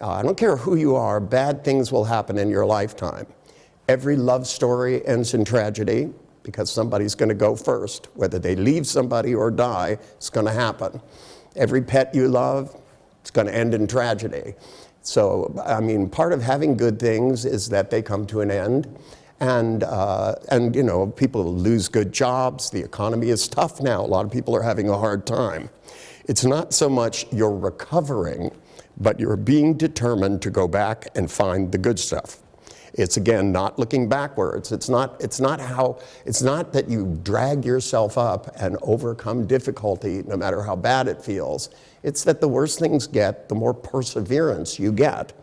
I don't care who you are, bad things will happen in your lifetime. Every love story ends in tragedy because somebody's going to go first. Whether they leave somebody or die, it's going to happen. Every pet you love, it's going to end in tragedy. So, I mean, part of having good things is that they come to an end. And you know, people lose good jobs. The economy is tough now. A lot of people are having a hard time. It's not so much you're recovering, but you're being determined to go back and find the good stuff. It's, again, not looking backwards. It's not that you drag yourself up and overcome difficulty no matter how bad it feels. It's that the worse things get, the more perseverance you get.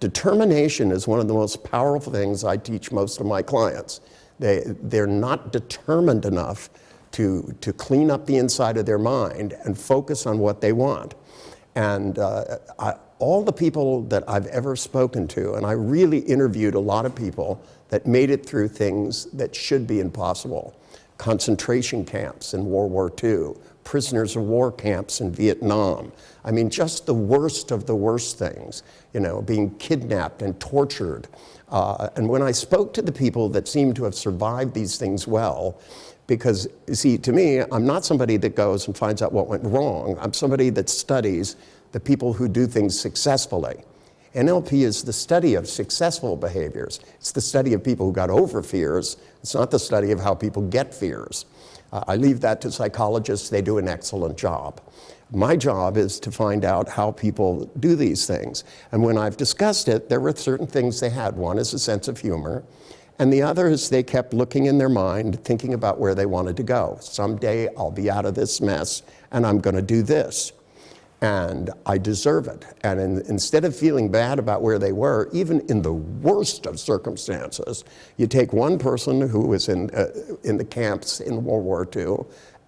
Determination is one of the most powerful things I teach most of my clients. They're not determined enough to clean up the inside of their mind and focus on what they want. And all the people that I've ever spoken to, and I really interviewed a lot of people that made it through things that should be impossible. Concentration camps in World War II, prisoners of war camps in Vietnam. I mean, just the worst of the worst things, you know, being kidnapped and tortured. And when I spoke to the people that seemed to have survived these things well, because, you see, to me, I'm not somebody that goes and finds out what went wrong. I'm somebody that studies the people who do things successfully. NLP is the study of successful behaviors. It's the study of people who got over fears. It's not the study of how people get fears. I leave that to psychologists. They do an excellent job. My job is to find out how people do these things. And when I've discussed it, there were certain things they had. One is a sense of humor. And the other is they kept looking in their mind, thinking about where they wanted to go. Someday I'll be out of this mess and I'm going to do this. And I deserve it. And instead of feeling bad about where they were, even in the worst of circumstances, you take one person who was in the camps in World War II,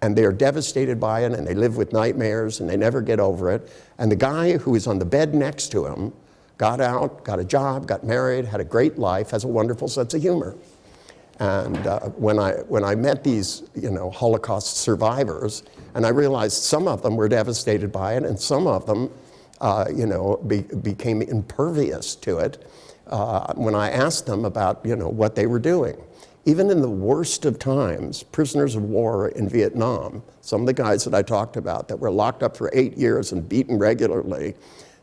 and they're devastated by it, and they live with nightmares, and they never get over it. And the guy who was on the bed next to him got out, got a job, got married, had a great life, has a wonderful sense of humor. And when I met these, you know, Holocaust survivors, and I realized some of them were devastated by it, and some of them, you know, became impervious to it. When I asked them about, you know, what they were doing, even in the worst of times, prisoners of war in Vietnam, some of the guys that I talked about that were locked up for 8 years and beaten regularly,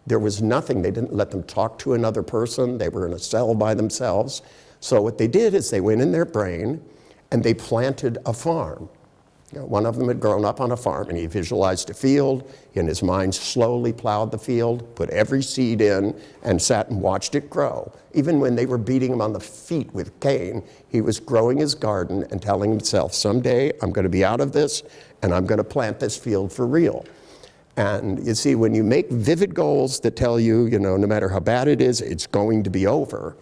there was nothing. They didn't let them talk to another person. They were in a cell by themselves. So what they did is they went in their brain and they planted a farm. You know, one of them had grown up on a farm, and he visualized a field. In his mind, slowly plowed the field, put every seed in, and sat and watched it grow. Even when they were beating him on the feet with cane, he was growing his garden and telling himself, someday I'm going to be out of this, and I'm going to plant this field for real. And you see, when you make vivid goals that tell you, you know, no matter how bad it is, it's going to be over,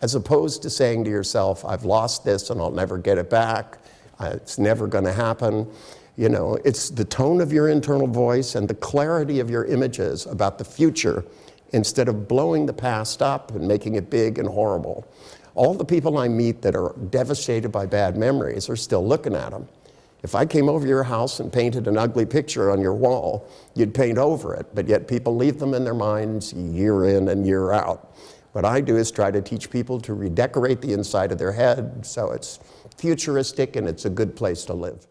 as opposed to saying to yourself, I've lost this and I'll never get it back, it's never going to happen. You know, it's the tone of your internal voice and the clarity of your images about the future instead of blowing the past up and making it big and horrible. All the people I meet that are devastated by bad memories are still looking at them. If I came over your house and painted an ugly picture on your wall, you'd paint over it, but yet people leave them in their minds year in and year out. What I do is try to teach people to redecorate the inside of their head so it's futuristic and it's a good place to live.